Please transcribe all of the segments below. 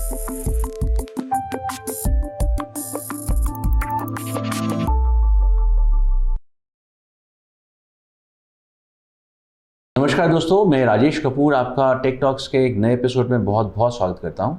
नमस्कार दोस्तों, मैं राजेश कपूर आपका टेक टॉक्स के एक नए एपिसोड में बहुत बहुत स्वागत करता हूं।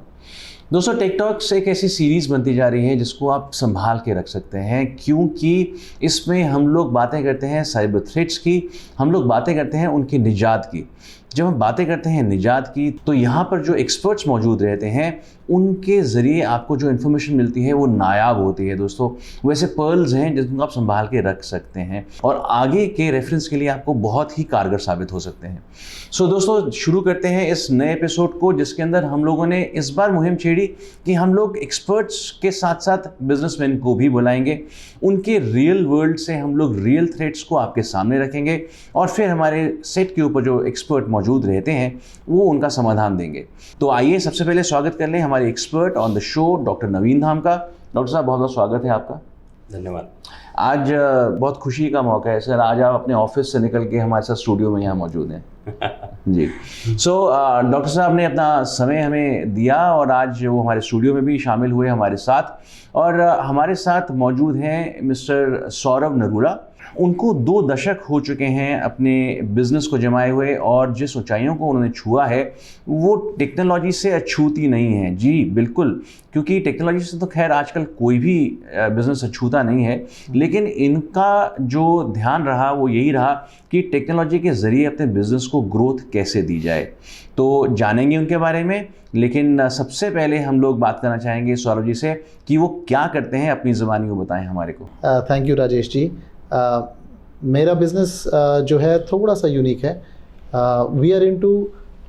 दोस्तों, टेक टॉक्स एक ऐसी सीरीज़ बनती जा रही है जिसको आप संभाल के रख सकते हैं, क्योंकि इसमें हम लोग बातें करते हैं साइबर थ्रेट्स की, हम लोग बातें करते हैं उनकी निजात की। जब हम बातें करते हैं निजात की तो यहाँ पर जो एक्सपर्ट्स मौजूद रहते हैं उनके ज़रिए आपको जो इन्फॉर्मेशन मिलती है वो नायाब होती है। दोस्तों, वैसे पर्ल्स हैं जिनको आप संभाल के रख सकते हैं और आगे के रेफरेंस के लिए आपको बहुत ही कारगर साबित हो सकते हैं। सो दोस्तों, शुरू करते हैं इस नए एपिसोड को, जिसके अंदर हम लोगों ने इस बार मुहिम छेड़ी कि हम लोग एक्सपर्ट्स के साथ साथ बिजनेसमैन को भी बुलाएंगे, उनके रियल वर्ल्ड से हम लोग रियल थ्रेट्स को आपके सामने रखेंगे और फिर हमारे सेट के ऊपर जो एक्सपर्ट मौजूद रहते हैं वो उनका समाधान देंगे। तो आइए सबसे पहले स्वागत कर लें हमारे expert on the show doctor Naveen Dham का। डॉक्टर साहब, बहुत बहुत स्वागत है आपका। धन्यवाद। आज बहुत खुशी का मौका है सर, आज आप अपने ऑफिस से निकल के हमारे साथ स्टूडियो में यहाँ मौजूद हैं। जी। डॉक्टर साहब ने अपना समय हमें दिया और आज वो हमारे स्टूडियो में भी शामिल हुए हमारे साथ। और हमारे साथ मौजूद हैं मिस्टर सौरभ नरूला। उनको 2 दशक हो चुके हैं अपने बिजनेस को जमाए हुए और जिस ऊंचाइयों को उन्होंने छुआ है वो टेक्नोलॉजी से अछूती नहीं है। जी बिल्कुल, क्योंकि टेक्नोलॉजी से तो खैर आजकल कोई भी बिजनेस अछूता नहीं है, लेकिन इनका जो ध्यान रहा वो यही रहा कि टेक्नोलॉजी के ज़रिए अपने बिजनेस को ग्रोथ कैसे दी जाए। तो जानेंगे उनके बारे में, लेकिन सबसे पहले हम लोग बात करना चाहेंगे सौरभ जी से कि वो क्या करते हैं, अपनी ज़बानी को बताएं हमारे को। Thank you Rajesh ji. मेरा बिज़नेस जो है थोड़ा सा यूनिक है। We are into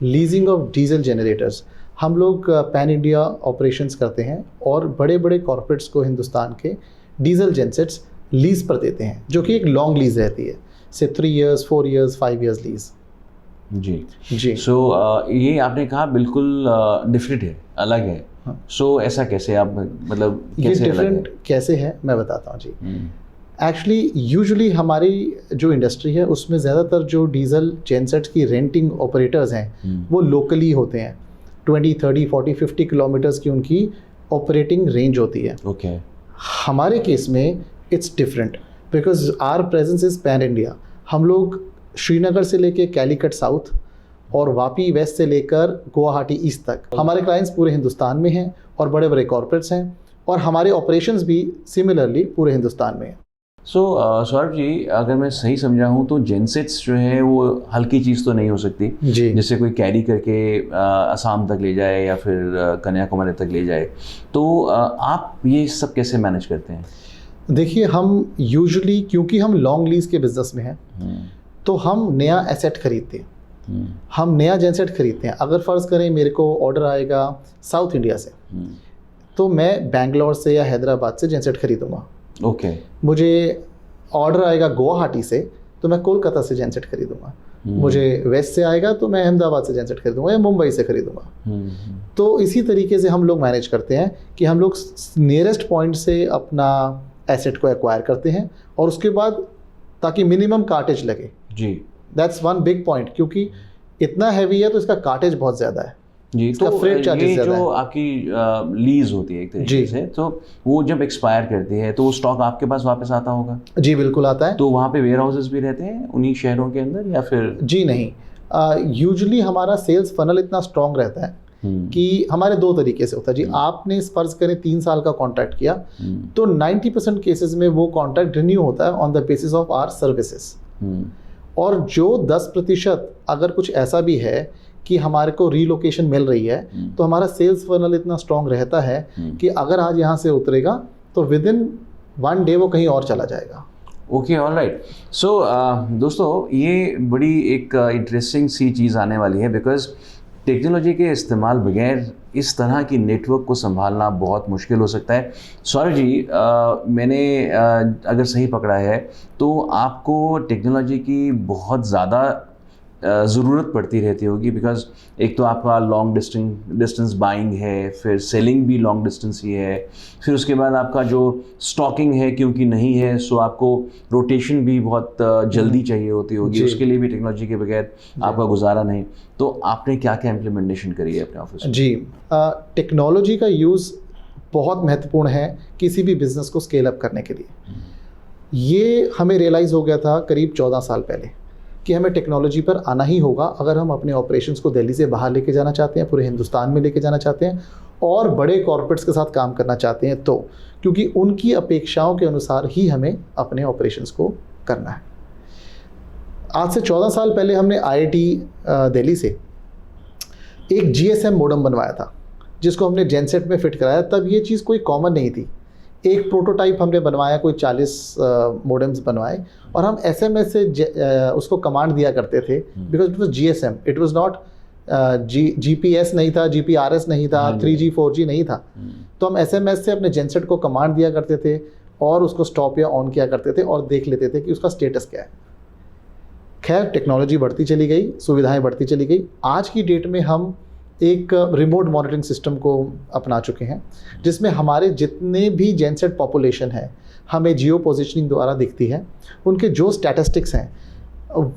leasing of diesel generators. हम लोग पैन इंडिया ऑपरेशंस करते हैं और बड़े बड़े कॉर्पोरेट्स को हिंदुस्तान के डीजल जेनसेट्स लीज़ पर देते हैं, जो कि एक लॉन्ग लीज़ रहती है, से 3 years, 4 years, 5 years लीज़। जी जी। ये आपने कहा बिल्कुल डिफरेंट है, अलग है। हाँ। ऐसा कैसे आप मतलब ये डिफरेंट कैसे है मैं बताता हूँ जी। एक्चुअली यूजुअली हमारी जो इंडस्ट्री है उसमें ज़्यादातर जो डीजल जेनसेट्स की रेंटिंग ऑपरेटर्स हैं वो लोकली होते हैं। 20, 30, 40, 50 किलोमीटर्स की उनकी ऑपरेटिंग रेंज होती है। ओके। हमारे केस में it's different because our presence is pan India. हम लोग श्रीनगर से लेके कैलीकट साउथ और वापी वेस्ट से लेकर गुवाहाटी ईस्ट तक हमारे क्लाइंट्स पूरे हिंदुस्तान में हैं और बड़े बड़े कॉर्पोरेट्स हैं और हमारे ऑपरेशंस भी सिमिलरली पूरे हिंदुस्तान में हैं। सौरभ जी, अगर मैं सही समझा हूँ तो जेनसेट्स जो है वो हल्की चीज़ तो नहीं हो सकती जी, जिससे कोई कैरी करके असम तक ले जाए या फिर कन्याकुमारी तक ले जाए। तो आप ये सब कैसे मैनेज करते हैं? देखिए, हम यूजुअली क्योंकि हम लॉन्ग लीज के बिजनेस में हैं तो हम नया एसेट खरीदते हैं, हम नया जेनसेट खरीदते हैं। अगर फ़र्ज़ करें मेरे को ऑर्डर आएगा साउथ इंडिया से तो मैं बेंगलोर से या हैदराबाद से जेनसेट खरीदूँगा। ओके। मुझे ऑर्डर आएगा गुवाहाटी से तो मैं कोलकाता से जेनसेट खरीदूँगा। मुझे वेस्ट से आएगा तो मैं अहमदाबाद से जेनसेट खरीदूँगा या मुंबई से खरीदूँगा। तो इसी तरीके से हम लोग मैनेज करते हैं कि हम लोग नियरेस्ट पॉइंट से अपना एसेट को एक्वायर करते हैं और उसके बाद ताकि मिनिमम कार्टेज लगे। जी, दैट्स वन बिग पॉइंट, क्योंकि इतना हैवी है तो इसका कार्टेज बहुत ज़्यादा है जी। तो फ्रेट चार्जेस ये जो आपकी लीज होती है एक तरीके से, तो वो जब एक्सपायर करती है तो वो स्टॉक आपके पास वापस आता होगा? जी बिल्कुल आता है। तो वहाँ पे वेयर हाउसेस भी रहते हैं उन्हीं शहरों के अंदर या फिर? जी नहीं, यूजुअली हमारा सेल्स फनल इतना स्ट्रॉन्ग रहता है कि हमारे 2 तरीके से होता है जी। आपने फर्ज करें 3 साल का कॉन्ट्रैक्ट किया तो 90% केसेस में वो कॉन्ट्रैक्ट रिन्यू होता है on the basis of our services. और जो 10% अगर कुछ ऐसा भी है कि हमारे को रीलोकेशन मिल रही है तो हमारा सेल्स फनल इतना स्ट्रॉन्ग रहता है कि अगर आज यहाँ से उतरेगा तो विद इन 1 day वो कहीं और चला जाएगा। Okay, alright. दोस्तों, ये बड़ी एक इंटरेस्टिंग सी चीज़ आने वाली है, बिकॉज टेक्नोलॉजी के इस्तेमाल बगैर इस तरह की नेटवर्क को संभालना बहुत मुश्किल हो सकता है। सौरभ जी, मैंने अगर सही पकड़ा है तो आपको टेक्नोलॉजी की बहुत ज़्यादा ज़रूरत पड़ती रहती होगी, बिकॉज एक तो आपका लॉन्ग डिस्टेंस बाइंग है, फिर सेलिंग भी लॉन्ग डिस्टेंस ही है, फिर उसके बाद आपका जो स्टॉकिंग है क्योंकि नहीं है, सो आपको रोटेशन भी बहुत जल्दी चाहिए होती होगी, उसके लिए भी टेक्नोलॉजी के बगैर आपका गुजारा नहीं। तो आपने क्या क्या इम्प्लीमेंटेशन करी है अपने ऑफिस में? जी, टेक्नोलॉजी का यूज़ बहुत महत्वपूर्ण है किसी भी बिज़नेस को स्केल अप करने के लिए। ये हमें रियलाइज़ हो गया था करीब 14 साल पहले कि हमें टेक्नोलॉजी पर आना ही होगा अगर हम अपने ऑपरेशंस को दिल्ली से बाहर लेके जाना चाहते हैं, पूरे हिंदुस्तान में लेके जाना चाहते हैं और बड़े कॉर्पोरेट्स के साथ काम करना चाहते हैं, तो क्योंकि उनकी अपेक्षाओं के अनुसार ही हमें अपने ऑपरेशंस को करना है। आज से 14 साल पहले हमने IIT दिल्ली से एक GSM मॉडेम बनवाया था जिसको हमने जेनसेट में फिट कराया। तब ये चीज़ कोई कॉमन नहीं थी। एक प्रोटोटाइप हमने बनवाया, कोई 40 मॉडेम्स बनवाए और हम SMS से उसको कमांड दिया करते थे, because it was GSM, it was not GPS नहीं था, GPRS नहीं था, 3G 4G नहीं था। तो हम SMS से अपने जेनसेट को कमांड दिया करते थे और उसको स्टॉप या ऑन किया करते थे और देख लेते थे कि उसका स्टेटस क्या है। खैर, टेक्नोलॉजी बढ़ती चली गई, सुविधाएं बढ़ती चली गई। आज की डेट में हम एक रिमोट मॉनिटरिंग सिस्टम को अपना चुके हैं जिसमें हमारे जितने भी जेनसेट पॉपुलेशन है हमें जियो पोजीशनिंग द्वारा दिखती है। उनके जो स्टैटिस्टिक्स हैं,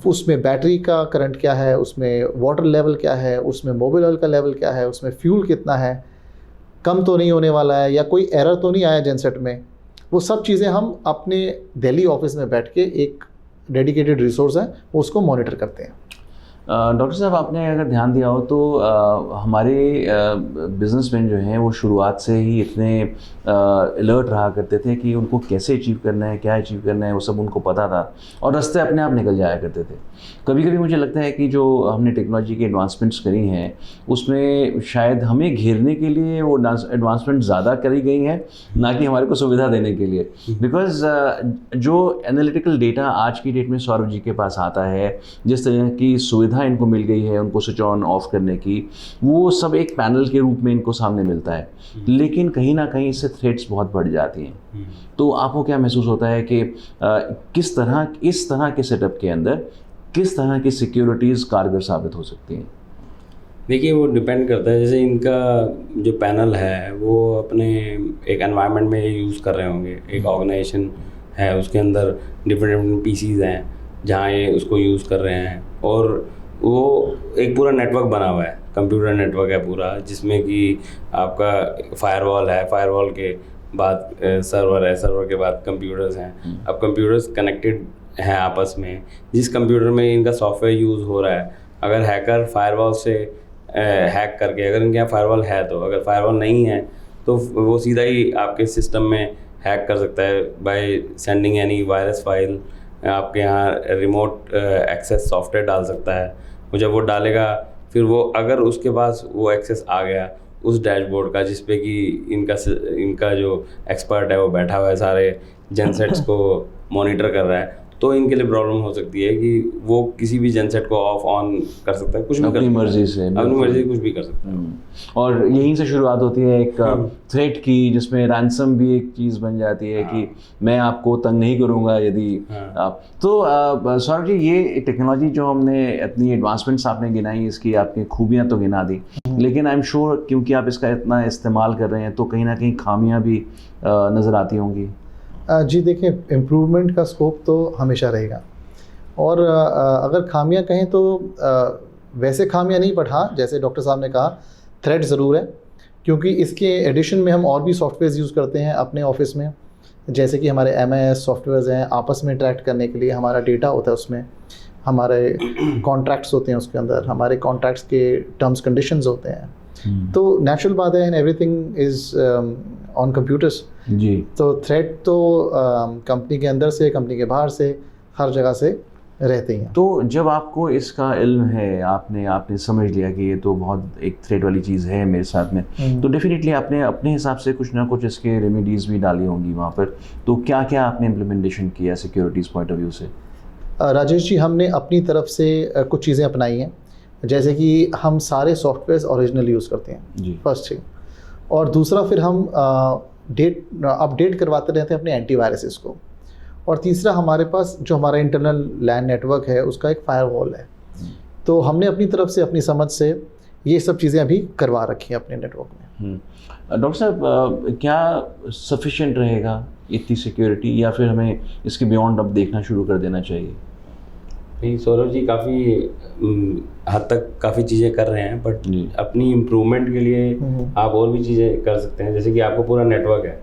उसमें बैटरी का करंट क्या है, उसमें वाटर लेवल क्या है, उसमें मोबाइल ऑयल का लेवल क्या है, उसमें फ्यूल कितना है, कम तो नहीं होने वाला है या कोई एरर तो नहीं आया जेनसेट में, वो सब चीज़ें हम अपने दिल्ली ऑफिस में बैठ के, एक डेडिकेटेड रिसोर्स है, उसको मॉनिटर करते हैं। डॉक्टर साहब, आपने अगर ध्यान दिया हो तो हमारे बिजनेसमैन जो हैं वो शुरुआत से ही इतने अलर्ट रहा करते थे कि उनको कैसे अचीव करना है, क्या अचीव करना है, वो सब उनको पता था और रास्ते अपने आप निकल जाया करते थे। कभी कभी मुझे लगता है कि जो हमने टेक्नोलॉजी के एडवांसमेंट्स करी हैं उसमें शायद हमें घेरने के लिए वो एडवांसमेंट ज़्यादा करी गई हैं, ना कि हमारे को सुविधा देने के लिए। बिकॉज जो एनालिटिकल डेटा आज की डेट में सौरभ जी के पास आता है, जिस तरह की सुविधा इनको मिल गई है उनको स्विच ऑन ऑफ करने की, वो सब एक पैनल के रूप में इनको सामने मिलता है, लेकिन कहीं ना कहीं इससे थ्रेट्स बहुत बढ़ जाती हैं। तो आपको क्या महसूस होता है कि किस तरह इस तरह के सेटअप के अंदर किस तरह की सिक्योरिटीज़ कारगर साबित हो सकती हैं? देखिए, वो डिपेंड करता है। जैसे इनका जो पैनल है वो अपने एक एनवायरनमेंट में यूज़ कर रहे होंगे, एक ऑर्गेनाइजेशन है उसके अंदर डिफरेंट PCs हैं जहाँ ये उसको यूज़ कर रहे हैं, और वो एक पूरा नेटवर्क बना हुआ है, कंप्यूटर नेटवर्क है पूरा, जिसमें कि आपका फायरवॉल है, फायरवॉल के बाद सर्वर है, सर्वर के बाद कंप्यूटर्स हैं। अब कंप्यूटर्स कनेक्टेड हैं आपस में, जिस कंप्यूटर में इनका सॉफ्टवेयर यूज़ हो रहा है, अगर हैकर फायरवॉल से हैक करके, अगर इनके यहाँ फायरवॉल है तो, अगर फायरवॉल नहीं है तो वो सीधा ही आपके सिस्टम में हैक कर सकता है by sending any virus file. आपके यहाँ रिमोट एक्सेस सॉफ्टवेयर डाल सकता है, वो जब वो डालेगा फिर वो, अगर उसके पास वो एक्सेस आ गया उस डैशबोर्ड का जिस पे कि इनका जो एक्सपर्ट है वो बैठा हुआ है, सारे जेनसेट्स को मॉनिटर कर रहा है, तो इनके लिए प्रॉब्लम हो सकती है कि वो किसी भी जेनसेट को ऑफ ऑन कर सकता है, कुछ भी अपनी मर्जी से, अपनी मर्जी कुछ भी कर सकता है। और यहीं से शुरुआत होती है एक थ्रेट की, जिसमें रैंसम भी एक चीज़ बन जाती है कि मैं आपको तंग नहीं करूंगा यदि आप। तो सौरभ जी, ये टेक्नोलॉजी जो हमने इतनी एडवांसमेंट्स आपने गिनाई, इसकी आपकी खूबियाँ तो गिना दी, लेकिन आई एम श्योर क्योंकि आप इसका इतना इस्तेमाल कर रहे हैं तो कहीं ना कहीं खामियाँ भी नज़र आती होंगी। जी देखिए, इम्प्रूवमेंट का स्कोप तो हमेशा रहेगा, और अगर खामियां कहें तो वैसे खामियां नहीं, बट हाँ, जैसे डॉक्टर साहब ने कहा, थ्रेट ज़रूर है, क्योंकि इसके एडिशन में हम और भी सॉफ्टवेयर यूज़ करते हैं अपने ऑफिस में, जैसे कि हमारे MIS सॉफ्टवेयर्स हैं, आपस में इंटरेक्ट करने के लिए हमारा डेटा होता है, उसमें हमारे कॉन्ट्रैक्ट्स होते हैं, उसके अंदर हमारे कॉन्ट्रैक्ट्स के टर्म्स कंडीशंस होते हैं। तो नेचुरल बात है, and everything is on computers जी। तो थ्रेट तो कंपनी के अंदर से, कंपनी के बाहर से, हर जगह से रहते हैं। तो जब आपको इसका इल्म है, आपने समझ लिया कि ये तो बहुत एक थ्रेट वाली चीज़ है मेरे साथ में, तो डेफिनेटली आपने अपने हिसाब से कुछ ना कुछ इसके रेमेडीज़ भी डाली होंगी वहाँ पर। तो क्या क्या आपने इम्प्लीमेंटेशन किया सिक्योरिटीज़ पॉइंट ऑफ व्यू से? राजेश जी, हमने अपनी तरफ से कुछ चीज़ें अपनाई हैं, जैसे कि हम सारे सॉफ्टवेयर ओरिजिनल यूज़ करते हैं जी, फर्स्ट थिंग, और दूसरा फिर हम अपडेट करवाते रहते हैं अपने एंटीवायरसेस को, और तीसरा हमारे पास जो हमारा इंटरनल लैन नेटवर्क है उसका एक फायरवॉल है। तो हमने अपनी तरफ से, अपनी समझ से ये सब चीज़ें अभी करवा रखी हैं अपने नेटवर्क में। डॉक्टर साहब, क्या सफिशिएंट रहेगा इतनी सिक्योरिटी, या फिर हमें इसके बियॉन्ड अब देखना शुरू कर देना चाहिए? नहीं, सौरभ जी काफ़ी हद तक काफ़ी चीज़ें कर रहे हैं, बट अपनी इम्प्रूवमेंट के लिए आप और भी चीज़ें कर सकते हैं। जैसे कि आपको पूरा नेटवर्क है,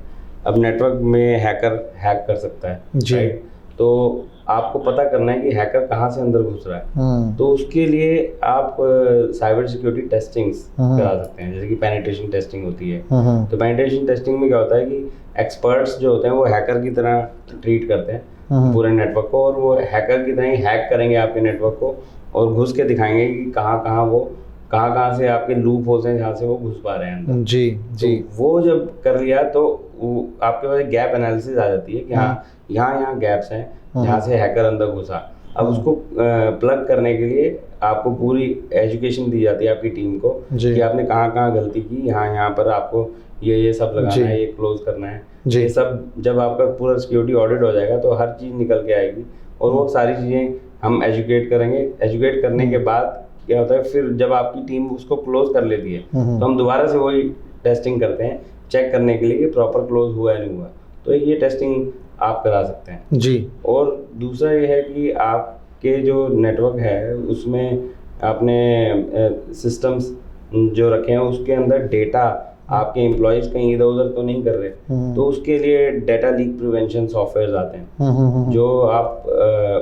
अब नेटवर्क में हैकर हैक कर सकता है, राइट? तो आपको पता करना है कि हैकर कहाँ से अंदर घुस रहा है, तो उसके लिए आप साइबर सिक्योरिटी टेस्टिंग्स करा सकते हैं। जैसे कि पेनिट्रेशन टेस्टिंग होती है, तो पेनिट्रेशन टेस्टिंग में क्या होता है कि एक्सपर्ट्स जो होते हैं वो हैकर की तरह ट्रीट करते हैं पूरे नेटवर्क को, और वो हैकर की तरह ही हैक करेंगे आपके नेटवर्क को और घुस के दिखाएंगे कि कहाँ से आपके लूप होल्स हैं जहाँ से वो घुस पा रहे हैं अंदर। जी जी। तो वो जब कर लिया तो वो आपके पास गैप एनालिसिस आ जाती है कि हाँ यहाँ गैप्स हैं जहाँ से हैकर अंदर घुसा। अब उसको प्लग करने के लिए आपको पूरी एजुकेशन दी जाती है आपकी टीम को कि आपने कहाँ गलती की, यहाँ पर आपको ये सब लगाना है, ये क्लोज करना है। ये सब जब आपका पूरा सिक्योरिटी ऑडिट हो जाएगा तो हर चीज़ निकल के आएगी, और वो सारी चीज़ें हम एजुकेट करेंगे। एजुकेट करने के बाद क्या होता है, फिर जब आपकी टीम उसको क्लोज कर लेती है तो हम दोबारा से वही टेस्टिंग करते हैं चेक करने के लिए कि प्रॉपर क्लोज हुआ है नहीं हुआ। तो ये टेस्टिंग आप करा सकते हैं जी। और दूसरा ये है कि आपके जो नेटवर्क है उसमें आपने सिस्टम्स जो रखे हैं उसके अंदर डेटा आपके एम्प्लॉयज कहीं इधर उधर तो नहीं कर रहे, तो उसके लिए डेटा लीक प्रिवेंशन सॉफ्टवेयर आते हैं जो आप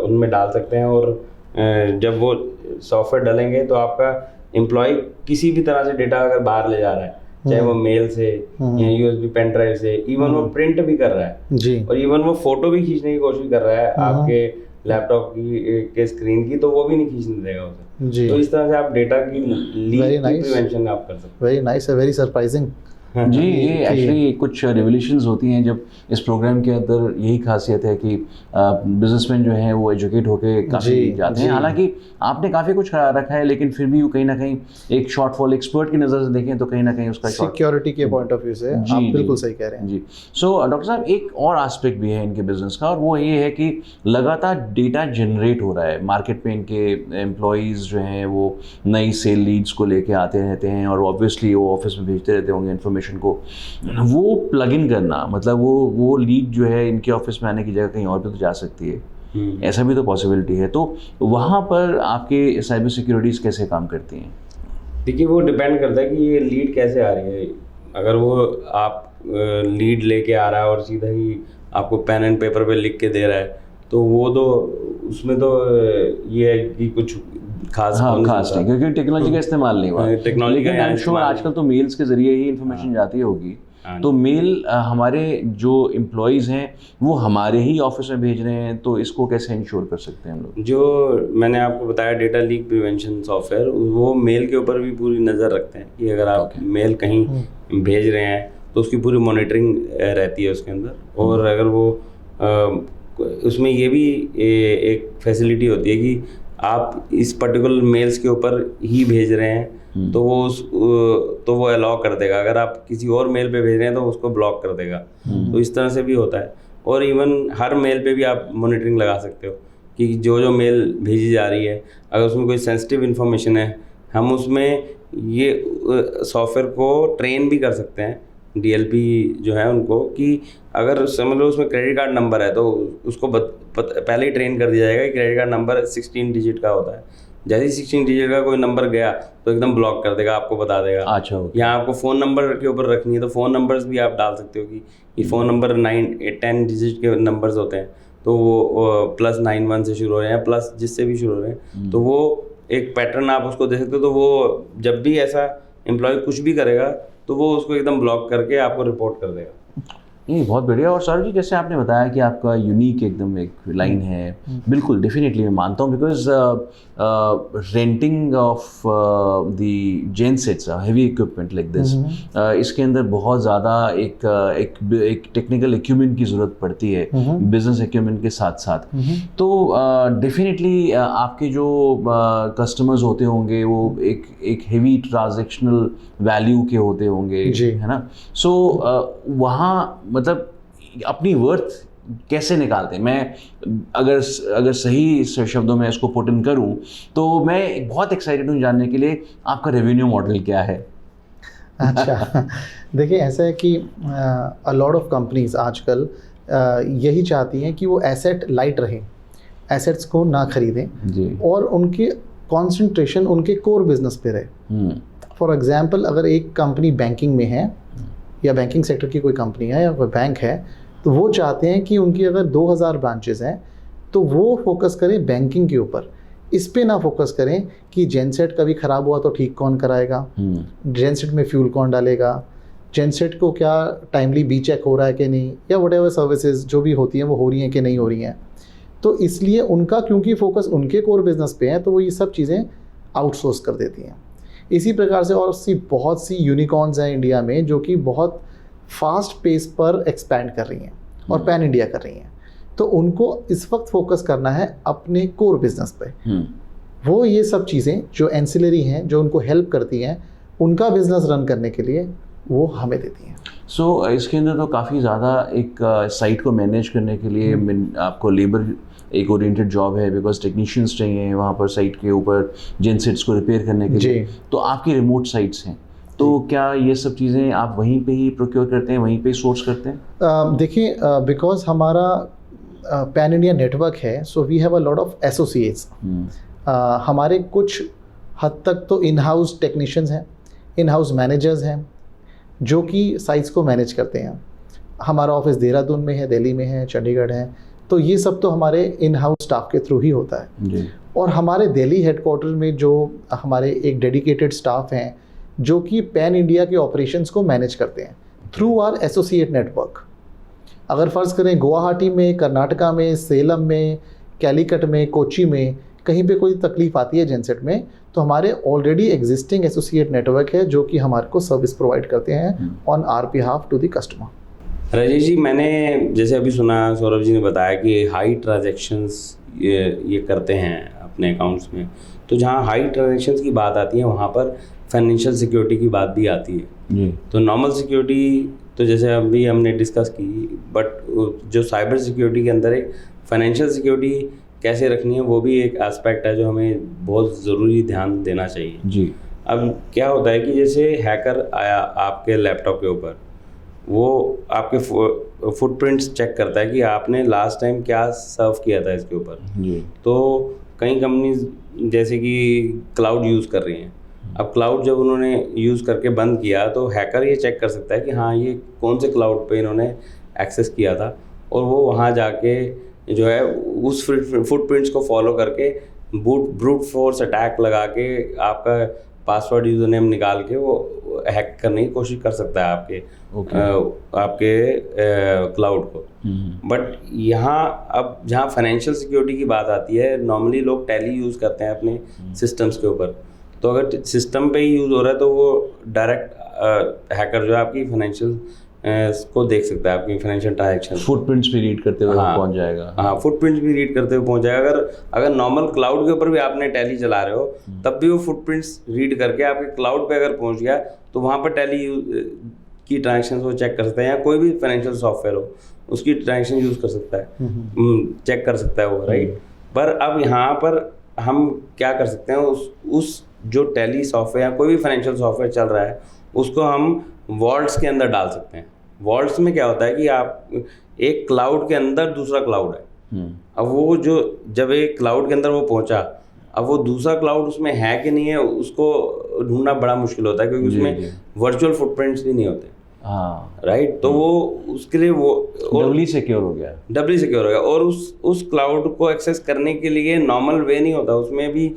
उनमें डाल सकते हैं। और जब वो सॉफ्टवेयर डालेंगे तो आपका एम्प्लॉय किसी भी तरह से डेटा अगर बाहर ले जा रहा है, चाहे वो मेल से या यूएसबी पेन ड्राइव से, इवन वो प्रिंट भी कर रहा है जी, और इवन वो फोटो भी खींचने की कोशिश कर रहा है आपके लैपटॉप के स्क्रीन की, तो वो भी नहीं खींचने देगा उसे जी। तो इस तरह से आप डेटा की लीक प्रिवेंशन आप कर सकते हैं। वेरी नाइस, वेरी सरप्राइजिंग जी। ये एक्चुअली कुछ रिवोल्यूशंस होती हैं जब इस प्रोग्राम के अंदर, यही खासियत है कि बिजनेसमैन जो हैं वो एजुकेट होके काफ़ी जाते हैं। हालांकि आपने काफ़ी कुछ रखा है, लेकिन फिर भी कहीं ना कहीं एक शॉर्टफॉल एक्सपर्ट की नज़र से देखें तो कहीं ना कहीं उसका सिक्योरिटी के पॉइंट ऑफ व्यू से आप बिल्कुल सही कह रहे हैं जी। सो डॉक्टर साहब, एक और एस्पेक्ट भी है इनके बिजनेस का, और वो ये है कि लगातार डेटा जनरेट हो रहा है मार्केट में। इनके एम्प्लॉयज़ जो हैं वो नई सेल लीड्स को लेके आते रहते हैं, और ऑब्वियसली वो ऑफिस में भेजते रहते होंगे इन्फॉर्मेशन को। वो प्लग इन करना, मतलब वो लीड जो है इनके ऑफिस में आने की जगह कहीं और भी तो जा सकती है, ऐसा भी तो पॉसिबिलिटी है। तो वहाँ पर आपके साइबर सिक्योरिटीज़ कैसे काम करती हैं? देखिए, वो डिपेंड करता है कि ये लीड कैसे आ रही है। अगर वो आप लीड लेके आ रहा है और सीधा ही आपको पेन एंड पेपर पे लिख के दे रहा है, तो वो तो उसमें तो ये है कि कुछ खास नहीं, क्योंकि टेक्नोलॉजी का इस्तेमाल नहीं हुआ। टेक्नोलॉजी का आई एम श्योर आजकल तो मेल्स के जरिए ही इन्फॉर्मेशन जाती होगी। तो मेल हमारे जो एम्प्लॉयज़ हैं वो हमारे ही ऑफिस में भेज रहे हैं, तो इसको कैसे इंश्योर कर सकते हैं हम लोग? जो मैंने आपको बताया डेटा लीक प्रिवेंशन सॉफ्टवेयर, वो मेल के ऊपर भी पूरी नज़र रखते हैं कि अगर आप मेल कहीं भेज रहे हैं तो उसकी पूरी मॉनिटरिंग रहती है उसके अंदर। और अगर वो उसमें ये भी एक फैसिलिटी होती है कि आप इस पर्टिकुलर मेल्स के ऊपर ही भेज रहे हैं तो वो अलाउ कर देगा। अगर आप किसी और मेल पे भेज रहे हैं तो उसको ब्लॉक कर देगा। तो इस तरह से भी होता है। और इवन हर मेल पे भी आप मॉनिटरिंग लगा सकते हो कि जो मेल भेजी जा रही है, अगर उसमें कोई सेंसिटिव इन्फॉर्मेशन है, हम उसमें ये सॉफ्टवेयर को ट्रेन भी कर सकते हैं, DLP जो है उनको, कि अगर समझ लो उसमें क्रेडिट कार्ड नंबर है तो उसको पहले ही ट्रेन कर दिया जाएगा कि क्रेडिट कार्ड नंबर 16 डिजिट का होता है। जैसे ही 16 डिजिट का कोई नंबर गया तो एकदम ब्लॉक कर देगा, आपको बता देगा। अच्छा, या आपको फ़ोन नंबर के ऊपर रखनी है तो फ़ोन नंबर्स भी आप डाल सकते हो कि ये फ़ोन नंबर 9-10 डिजिट के नंबर्स होते हैं, तो वो +91 से शुरू हो रहे हैं, प्लस जिससे भी शुरू हो रहे हैं, तो वो एक पैटर्न आप उसको दे सकते हो। तो वो जब भी ऐसा एम्प्लॉय कुछ भी करेगा तो वो उसको एकदम ब्लॉक करके आपको रिपोर्ट कर देगा। ये बहुत बढ़िया। और सर जी, जैसे आपने बताया कि आपका यूनिक एकदम एक लाइन है, बिल्कुल डेफिनेटली मैं मानता हूँ, because renting of the gen sets heavy equipment like this, इसके अंदर बहुत ज़्यादा एक टेक्निकल इक्विपमेंट की ज़रूरत पड़ती है बिजनेस इक्विपमेंट के साथ साथ। तो डेफिनेटली आपके जो कस्टमर्स होते होंगे वो एक हेवी ट्रांजैक्शनल वैल्यू के होते होंगे, है ना? सो वहाँ मतलब अपनी वर्थ कैसे निकालते हैं? मैं अगर सही शब्दों में इसको पुट इन करूँ तो मैं बहुत एक्साइटेड हूँ जानने के लिए आपका रेवेन्यू मॉडल क्या है? अच्छा, देखिए ऐसा है कि अ लॉट ऑफ कंपनीज आजकल यही चाहती हैं कि वो एसेट लाइट रहें, एसेट्स को ना खरीदें जी। और उनके कंसंट्रेशन उनके कोर बिजनेस पे रहे। फॉर एग्जांपल, अगर एक कंपनी बैंकिंग में है या बैंकिंग सेक्टर की कोई कंपनी है या कोई बैंक है, तो वो चाहते हैं कि उनकी अगर 2000 ब्रांचेस हैं तो वो फोकस करें बैंकिंग के ऊपर, इस पे ना फोकस करें कि जेनसेट कभी ख़राब हुआ तो ठीक कौन कराएगा, जेनसेट में फ्यूल कौन डालेगा, जेनसेट को क्या टाइमली बी चेक हो रहा है कि नहीं, या वट सर्विसेज जो भी होती हैं वो हो रही हैं कि नहीं हो रही हैं। तो इसलिए उनका क्योंकि फोकस उनके कोर बिजनेस पे है तो वो ये सब चीज़ें आउटसोर्स कर देती हैं। इसी प्रकार से और बहुत सी यूनिकॉर्न्स हैं इंडिया में जो कि बहुत फास्ट पेस पर एक्सपैंड कर रही हैं और पैन इंडिया कर रही हैं, तो उनको इस वक्त फोकस करना है अपने कोर बिजनेस पे। वो ये सब चीज़ें जो एंसिलरी हैं, जो उनको हेल्प करती हैं उनका बिजनेस रन करने के लिए, वो हमें देती हैं। सो इसके अंदर तो काफ़ी ज़्यादा एक साइट को मैनेज करने के लिए आपको लेबर एक ओरिएंटेड जॉब है, बिकॉज टेक्नीशियंस चाहिए वहाँ पर साइट के ऊपर जेनसेट्स को रिपेयर करने के लिए। तो आपकी रिमोट साइट्स हैं, तो क्या ये सब चीज़ें आप वहीं पे ही प्रोक्योर करते हैं, वहीं पे ही सोर्स करते हैं? देखिए, बिकॉज हमारा पैन इंडिया नेटवर्क है, so we have a lot of associates. हमारे कुछ हद तक तो इन हाउस टेक्नीशियंस हैं, इन हाउस मैनेजर्स हैं जो कि साइट्स को मैनेज करते हैं। हमारा ऑफिस देहरादून में है, दिल्ली में है, चंडीगढ़ है, तो ये सब तो हमारे इन हाउस स्टाफ के थ्रू ही होता है जी। और हमारे दिल्ली हेडक्वार्टर में जो हमारे एक डेडिकेटेड स्टाफ हैं जो कि पैन इंडिया के ऑपरेशंस को मैनेज करते हैं थ्रू आवर एसोसिएट नेटवर्क। अगर फ़र्ज़ करें गुवाहाटी में, कर्नाटका में, सेलम में, कैलीकट में, कोची में कहीं पे कोई तकलीफ़ आती है जेनसेट में, तो हमारे ऑलरेडी एग्जिस्टिंग एसोसिएट नेटवर्क है जो कि हमारे को सर्विस प्रोवाइड करते हैं on our behalf to the customer. Rajesh ji, मैंने जैसे अभी सुना, सौरभ जी ने बताया कि हाई ट्रांजैक्शंस ये करते हैं अपने अकाउंट्स में, तो जहाँ हाई ट्रांजैक्शंस की बात आती है वहाँ पर फाइनेंशियल सिक्योरिटी की बात भी आती है जी। तो नॉर्मल सिक्योरिटी तो जैसे अभी हमने डिस्कस की, बट जो साइबर सिक्योरिटी के अंदर एक फाइनेंशियल सिक्योरिटी कैसे रखनी है वो भी एक एस्पेक्ट है जो हमें बहुत ज़रूरी ध्यान देना चाहिए जी। अब क्या होता है कि जैसे हैकर आया आपके लैपटॉप के ऊपर, वो आपके फुटप्रिंट्स चेक करता है कि आपने लास्ट टाइम क्या सर्व किया था इसके ऊपर जी। तो कई कंपनीज जैसे कि क्लाउड यूज़ कर रही हैं। अब क्लाउड जब उन्होंने यूज़ करके बंद किया तो हैकर ये चेक कर सकता है कि हाँ ये कौन से क्लाउड पे इन्होंने एक्सेस किया था, और वो वहाँ जाके जो है उस फुटप्रिंट्स को फॉलो करके ब्रूट फोर्स अटैक लगा के आपका पासवर्ड यूज़र नेम निकाल के वो हैक करने की कोशिश कर सकता है आपके क्लाउड को। बट यहाँ अब जहाँ फाइनेंशियल सिक्योरिटी की बात आती है, नॉर्मली लोग टैली यूज़ करते हैं अपने सिस्टम्स के ऊपर, तो अगर सिस्टम पे ही यूज़ हो रहा है तो वो डायरेक्ट हैकर जो है आपकी फाइनेंशियल को देख सकता है, आपकी फाइनेंशियल ट्रांजैक्शन फुटप्रिंट्स भी रीड करते हुए पहुंच जाएगा। हाँ, फुटप्रिंट्स भी रीड करते हुए पहुंच जाएगा। अगर नॉर्मल क्लाउड के ऊपर भी आपने टैली चला रहे हो तब भी वो फुटप्रिंट्स रीड करके आपके क्लाउड पे अगर पहुंच गया तो वहाँ पर टैली की ट्रांजैक्शन वो चेक कर सकता है, या कोई भी फाइनेंशियल सॉफ्टवेयर हो उसकी ट्रांजैक्शन यूज़ कर सकता है, चेक कर सकता है वो, राइट। पर अब यहाँ पर हम क्या कर सकते हैं, उस जो टैली सॉफ्टवेयर या कोई भी फाइनेंशियल सॉफ्टवेयर चल रहा है उसको हम वॉल्ट्स के अंदर डाल सकते हैं। वॉल्ट्स में क्या होता है कि आप एक क्लाउड के अंदर दूसरा क्लाउड है, अब वो जो जब एक क्लाउड के अंदर वो पहुंचा, अब वो दूसरा क्लाउड उसमें है कि नहीं है उसको ढूंढना बड़ा मुश्किल होता है क्योंकि उसमें वर्चुअल फुटप्रिंट्स भी नहीं होते। हाँ, राइट। तो वो उसके लिए वो डबली सिक्योर हो गया और उस क्लाउड को एक्सेस करने के लिए नॉर्मल वे नहीं होता, उसमें भी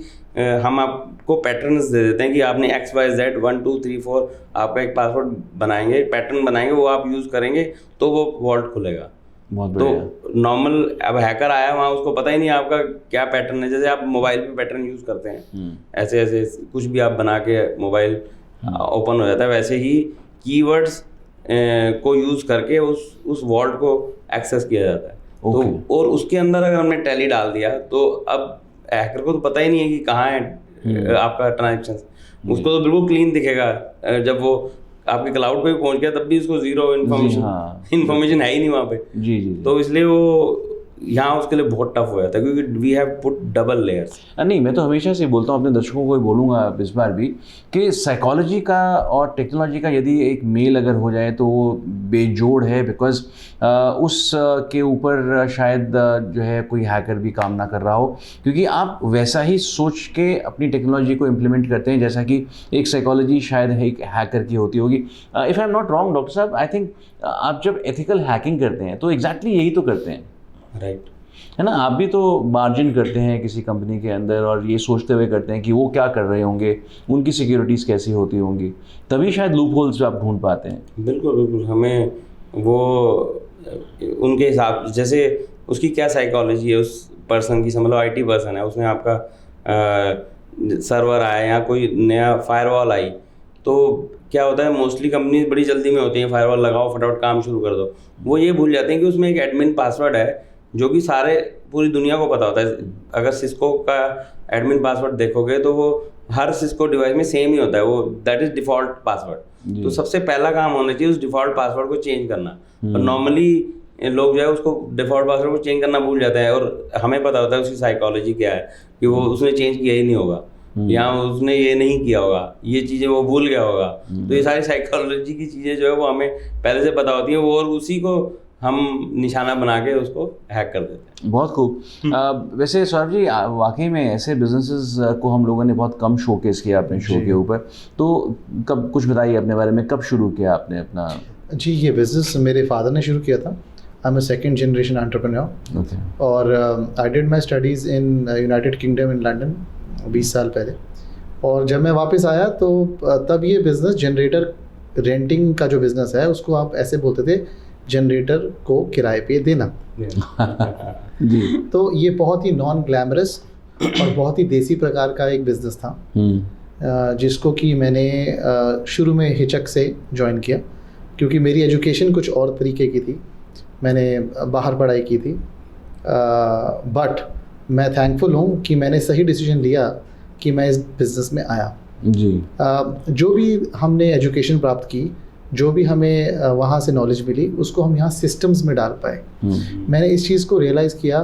हम आपको पैटर्न्स दे देते हैं कि आपने XYZ 1 2 3 4 आपका एक पासवर्ड बनाएंगे, पैटर्न बनाएंगे, वो आप यूज़ करेंगे तो वो वॉल्ट खुलेगा। तो नॉर्मल अब हैकर आया वहाँ उसको पता ही नहीं आपका क्या पैटर्न है। जैसे आप मोबाइल पे पैटर्न यूज़ करते हैं, ऐसे ऐसे कुछ भी आप बना के मोबाइल ओपन हो जाता है, वैसे ही कीवर्ड्स को यूज़ करके उस वॉल्ट को एक्सेस किया जाता है। तो और उसके अंदर अगर हमने टैली डाल दिया तो अब हैकर को तो पता ही नहीं है कि कहाँ है आपका ट्रांजैक्शन, उसको तो बिल्कुल क्लीन दिखेगा जब वो आपके क्लाउड पे भी पहुंच गया तब भी उसको जीरो इन्फॉर्मेशन हाँ। इन्फॉर्मेशन है ही नहीं वहाँ पे। जी जी। तो इसलिए वो यहाँ उसके लिए बहुत टफ हो जाता है क्योंकि we have put double layers. नहीं, मैं तो हमेशा से बोलता हूँ, अपने दर्शकों को बोलूँगा इस बार भी कि साइकोलॉजी का और टेक्नोलॉजी का यदि एक मेल अगर हो जाए तो वो बेजोड़ है, बिकॉज उस के ऊपर शायद जो है कोई हैकर भी काम ना कर रहा हो, क्योंकि आप वैसा ही सोच के अपनी टेक्नोलॉजी को इम्प्लीमेंट करते हैं जैसा कि एक साइकोलॉजी शायद एक हैकर की होती होगी। If I am not wrong doctor साहब, आई थिंक आप जब एथिकल हैकिंग करते हैं तो एग्जैक्टली यही तो करते हैं, राइट है ना? आप भी तो मार्जिन करते हैं किसी कंपनी के अंदर और ये सोचते हुए करते हैं कि वो क्या कर रहे होंगे, उनकी सिक्योरिटीज़ कैसी होती होंगी, तभी शायद लूप होल्स आप ढूंढ पाते हैं। बिल्कुल बिल्कुल। हमें वो उनके हिसाब जैसे उसकी क्या साइकोलॉजी है उस पर्सन की, समझ लो IT पर्सन है, उसने आपका सर्वर आया या कोई नया फायरवॉल आई, तो क्या होता है मोस्टली कंपनी बड़ी जल्दी में होती है, फायरवॉल लगाओ फटाफट काम शुरू कर दो। वो ये भूल जाते हैं कि उसमें एक एडमिन पासवर्ड है जो कि सारे पूरी दुनिया को पता होता है। अगर सिस्को का एडमिन पासवर्ड देखोगे तो वो हर सिस्को डिवाइस में सेम ही होता है, वो दैट इज डिफ़ॉल्ट पासवर्ड। तो सबसे पहला काम होना चाहिए उस डिफ़ॉल्ट पासवर्ड को चेंज करना। और नॉर्मली लोग जो है उसको डिफ़ॉल्ट पासवर्ड को चेंज करना भूल जाते हैं और हमें पता होता है उसकी साइकोलॉजी क्या है कि वो उसने चेंज किया ही नहीं होगा या उसने ये नहीं किया होगा, ये चीज़ें वो भूल गया होगा। तो ये सारी साइकोलॉजी की चीज़ें जो है वो हमें पहले से पता होती है, वो और उसी को हम निशाना बना के उसको हैक कर देते हैं। बहुत खूब। वैसे सौरभ जी, वाकई में ऐसे बिजनेसेस को हम लोगों ने बहुत कम शोकेस किया अपने शो के ऊपर, तो कब कुछ बताइए अपने बारे में, कब शुरू किया आपने अपना? जी, ये बिज़नेस मेरे फादर ने शुरू किया था। I am a second generation entrepreneur और I did my studies in United Kingdom in London 20 साल पहले। और जब मैं वापस आया तो तब ये बिज़नेस जनरेटर रेंटिंग का जो बिज़नेस है उसको आप ऐसे बोलते थे, जनरेटर को किराए पे देना। जी। तो ये बहुत ही नॉन ग्लैमरस और बहुत ही देसी प्रकार का एक बिज़नेस था, जिसको कि मैंने शुरू में हिचक से ज्वाइन किया क्योंकि मेरी एजुकेशन कुछ और तरीके की थी, मैंने बाहर पढ़ाई की थी। बट मैं थैंकफुल हूँ कि मैंने सही डिसीजन लिया कि मैं इस बिज़नेस में आया। जी। जो भी हमने एजुकेशन प्राप्त की, जो भी हमें वहाँ से नॉलेज मिली, उसको हम यहाँ सिस्टम्स में डाल पाए। मैंने इस चीज़ को रियलाइज़ किया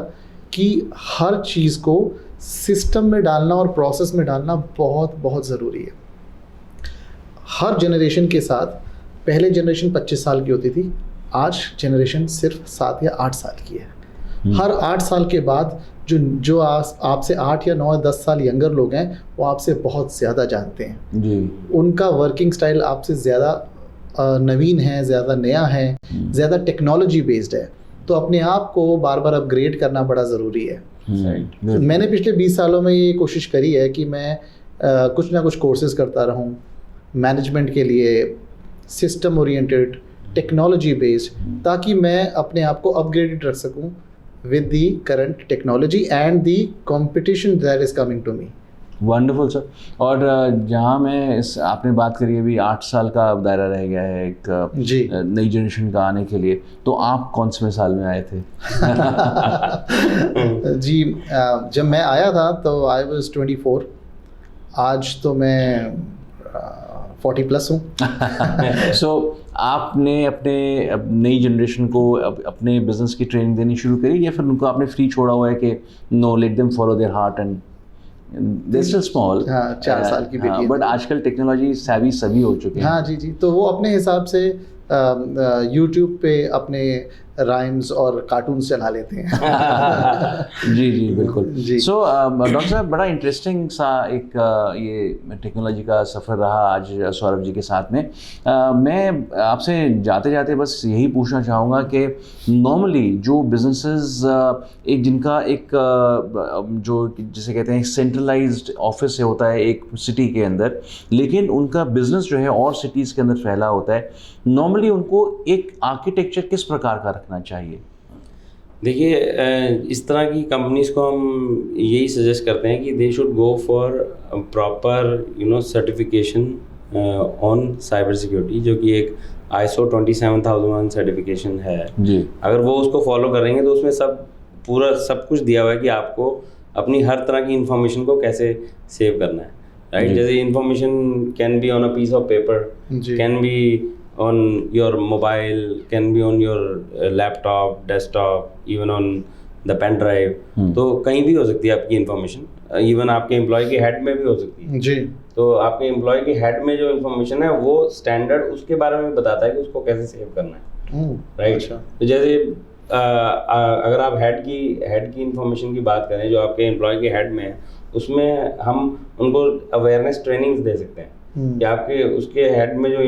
कि हर चीज़ को सिस्टम में डालना और प्रोसेस में डालना बहुत बहुत ज़रूरी है। हर जनरेशन के साथ पहले जनरेशन 25 साल की होती थी, आज जनरेशन सिर्फ 7 या 8 साल की है। हर 8 साल के बाद जो आपसे 8 या 9 या 10 साल यंगर लोग हैं वो आपसे बहुत ज़्यादा जानते हैं जी। उनका वर्किंग स्टाइल आपसे ज़्यादा नवीन है, ज़्यादा नया है, ज़्यादा टेक्नोलॉजी बेस्ड है। तो अपने आप को बार बार अपग्रेड करना बड़ा ज़रूरी है। मैंने पिछले 20 सालों में ये कोशिश करी है कि मैं कुछ ना कुछ कोर्सेज करता रहूं मैनेजमेंट के लिए, सिस्टम ओरिएंटेड, टेक्नोलॉजी बेस्ड, ताकि मैं अपने आप को अपग्रेडेड रख सकूं with the current technology and the competition that is coming to me. Wonderful sir. और जहाँ मैं आपने बात करी अभी 8 साल का दायरा रह गया है एक नई जनरेशन का आने के लिए, तो आप कौन से साल में आए थे? जी, जब मैं आया था तो आई वाज 24। आज तो मैं 40 प्लस हूँ। सो आपने अपने नई जनरेशन को अपने बिजनेस की ट्रेनिंग देनी शुरू करी या फिर उनको आपने फ्री छोड़ा हुआ है कि no, let them follow their heart and they're still small? हाँ, 4 साल की बेटी है। बट आजकल टेक्नोलॉजी savvy सभी हो चुके हैं। हाँ जी जी, तो वो अपने हिसाब से यूट्यूब पे अपने राइम्स और कार्टून्स चला लेते हैं। जी जी बिल्कुल जी। सो डॉक्टर साहब, बड़ा इंटरेस्टिंग सा एक ये टेक्नोलॉजी का सफ़र रहा आज सौरभ जी के साथ में। मैं आपसे जाते जाते बस यही पूछना चाहूँगा कि नॉर्मली जो बिजनेसेस एक जिनका एक जो जिसे कहते हैं सेंट्रलाइज्ड ऑफिस होता है एक सिटी के अंदर, लेकिन उनका बिजनेस जो है और सिटीज़ के अंदर फैला होता है, नॉर्मली उनको एक आर्किटेक्चर किस प्रकार का रखना चाहिए? देखिए, इस तरह की कंपनीज को हम यही सजेस्ट करते हैं कि they should go for proper certification on cyber security, जो कि एक ISO 27001 सर्टिफिकेशन है जी। अगर वो उसको फॉलो करेंगे तो उसमें सब कुछ दिया हुआ है कि आपको अपनी हर तरह की इंफॉर्मेशन को कैसे सेव करना है। राइट। जी। जैसे information can be on a piece of paper, जी। Can be on your mobile, can be on your laptop, desktop, even on the pen drive. तो कहीं भी हो सकती है आपकी इंफॉर्मेशन, इवन आपके एम्प्लॉय के हेड में भी हो सकती है। जी। तो आपके एम्प्लॉय के हेड में जो इंफॉर्मेशन है वो स्टैंडर्ड उसके बारे में बताता है कि उसको कैसे सेव करना है, राइट। अच्छा। तो जैसे अगर आप हेड की इंफॉर्मेशन की बात करें जो आपके एम्प्लॉय के हेड में है, उसमें हम उनको अवेयरनेस ट्रेनिंग्स दे सकते हैं कि आपके उसके हेड में जो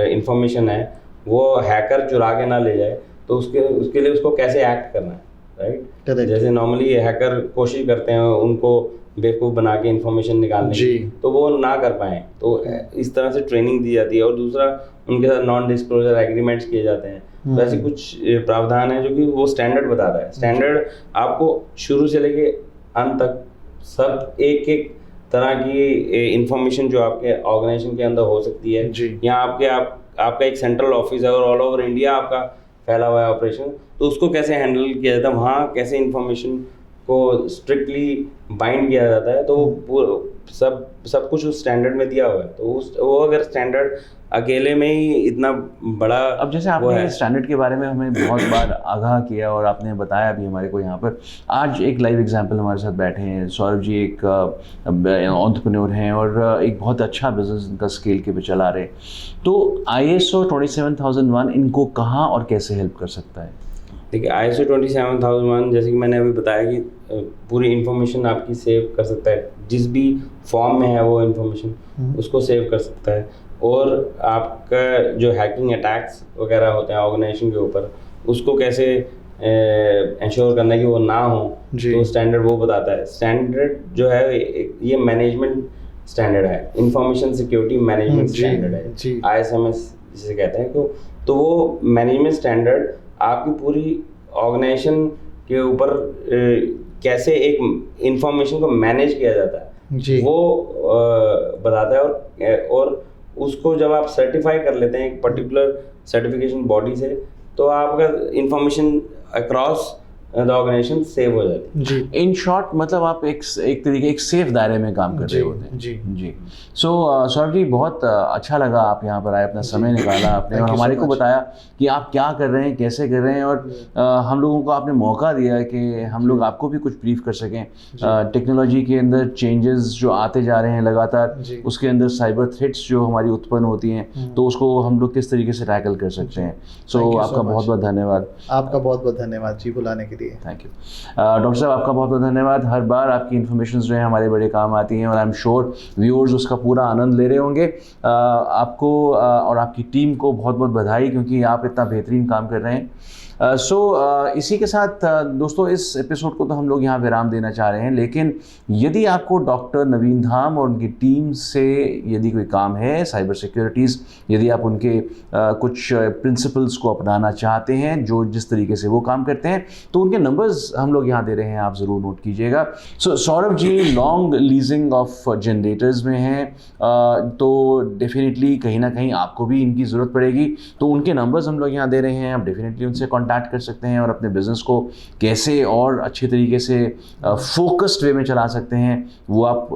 इंफॉर्मेशन है वो हैकर चुरा के ना ले जाए, तो उसके लिए उसको कैसे एक्ट करना है, राइट। Correct. जैसे नॉर्मली हैकर कोशिश करते हैं उनको बेवकूफ़ बना के इंफॉर्मेशन निकालने जी। की, तो वो ना कर पाएँ, तो इस तरह से ट्रेनिंग दी जाती है। और दूसरा, उनके साथ नॉन डिस्क्लोजर एग्रीमेंट्स किए जाते हैं। तो ऐसे कुछ प्रावधान है जो कि वो स्टैंडर्ड बताता है। स्टैंडर्ड आपको शुरू से लेके अंत तक सब एक एक तरह की इंफॉर्मेशन जो आपके ऑर्गेनाइजेशन के अंदर हो सकती है, जी। या आपका एक सेंट्रल ऑफिस है और ऑल ओवर इंडिया आपका फैला हुआ है ऑपरेशन, तो उसको कैसे हैंडल किया जाता है, वहाँ कैसे इंफॉर्मेशन को स्ट्रिक्टली बाइंड किया जाता है, तो सब कुछ उस स्टैंडर्ड में दिया हुआ है। तो वो अगर स्टैंडर्ड अकेले में ही इतना बड़ा, अब जैसे आपने स्टैंडर्ड के बारे में हमें बहुत बार आगाह किया और आपने बताया भी हमारे को यहाँ पर, आज एक लाइव एग्जांपल हमारे साथ बैठे हैं। सौरभ जी एक एंटरप्रेन्योर हैं और एक बहुत अच्छा बिजनेस इनका स्केल के पे चला रहे। तो ISO 27001 इनको कहाँ और कैसे हेल्प कर सकता है? देखिए, ISO 27001 जैसे कि मैंने अभी बताया कि पूरी इंफॉर्मेशन आपकी सेव कर सकता है, जिस भी फॉर्म में है वो इंफॉर्मेशन उसको सेव कर सकता है। और आपका जो हैकिंग अटैक्स वगैरह होते हैं ऑर्गेनाइजेशन के ऊपर, उसको कैसे इंश्योर करना है कि वो ना हो, तो स्टैंडर्ड वो बताता है। स्टैंडर्ड जो है ये मैनेजमेंट स्टैंडर्ड है, इंफॉर्मेशन सिक्योरिटी मैनेजमेंट स्टैंडर्ड है, ISMS जिसे कहते हैं। तो वो मैनेजमेंट स्टैंडर्ड आपकी पूरी ऑर्गेनाइजेशन के ऊपर कैसे एक इंफॉर्मेशन को मैनेज किया जाता है वो बताता है। और उसको जब आप सर्टिफाई कर लेते हैं एक पर्टिकुलर सर्टिफिकेशन बॉडी से, तो आपका information across the organization save हो जाती है। जी। इन शॉर्ट मतलब आप एक तरीके एक सेफ दायरे में काम कर रहे होते हैं। जी। सो सौरभ जी, बहुत अच्छा लगा आप यहाँ पर आए, अपना समय निकाला आपने और हमारे को बताया कि आप क्या कर रहे हैं, कैसे कर रहे हैं, और हम लोगों को आपने मौका दिया कि हम लोग आपको भी कुछ ब्रीफ कर सकें। टेक्नोलॉजी के अंदर चेंजेस जो आते जा रहे हैं लगातार, उसके अंदर साइबर थ्रेट्स जो हमारी उत्पन्न होती हैं, तो उसको हम लोग किस तरीके से टैकल कर सकते हैं। सो आपका बहुत बहुत धन्यवाद। आपका बहुत बहुत धन्यवाद जी बुलाने के लिए। थैंक यू डॉक्टर साहब, आपका बहुत बहुत धन्यवाद। हर बार आपकी इन्फॉर्मेशन जो है हमारे बड़े काम आती हैं और आई एम श्योर व्यूअर्स उसका पूरा आनंद ले रहे होंगे। आपको और आपकी टीम को बहुत बहुत बधाई, क्योंकि आप इतना बेहतरीन काम कर रहे हैं। इसी के साथ दोस्तों इस एपिसोड को तो हम लोग यहाँ विराम देना चाह रहे हैं, लेकिन यदि आपको डॉक्टर नवीन धाम और उनकी टीम से यदि कोई काम है साइबर सिक्योरिटीज़, यदि आप उनके कुछ प्रिंसिपल्स को अपनाना चाहते हैं जो जिस तरीके से वो काम करते हैं, तो उनके नंबर्स हम लोग यहाँ दे रहे हैं, आप ज़रूर नोट कीजिएगा। Saurabh ji long leasing of generators में हैं, तो डेफिनेटली कहीं ना कहीं आपको भी इनकी ज़रूरत पड़ेगी, तो उनके नंबर्स हम लोग यहाँ दे रहे हैं। आप डेफिनेटली उनसे कॉन्टैक्ट कर सकते हैं और अपने बिजनेस को कैसे और अच्छे तरीके से फोकस्ड वे में चला सकते हैं वो आप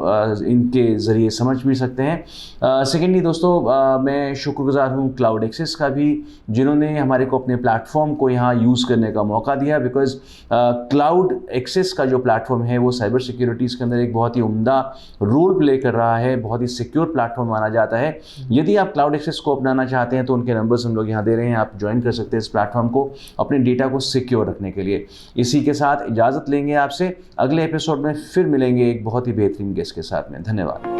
इनके ज़रिए समझ भी सकते हैं। सेकेंडली दोस्तों, मैं शुक्रगुजार हूँ क्लाउड एक्सेस का भी, जिन्होंने हमारे को अपने प्लेटफॉर्म को यहाँ यूज़ करने का मौका दिया। बिकॉज क्लाउड एक्सेस का जो प्लेटफॉर्म है वो साइबर सिक्योरिटीज़ के अंदर एक बहुत ही उम्दा रोल प्ले कर रहा है, बहुत ही सिक्योर प्लेटफॉर्म माना जाता है। यदि आप क्लाउड एक्सेस को अपनाना चाहते हैं तो उनके नंबर्स हम लोग यहाँ दे रहे हैं, आप ज्वाइन कर सकते हैं इस प्लेटफॉर्म को अपने डेटा को सिक्योर रखने के लिए। इसी के साथ इजाज़त लेंगे आपसे, अगले एपिसोड में फिर मिलेंगे एक बहुत ही बेहतरीन गेस्ट के साथ में। धन्यवाद।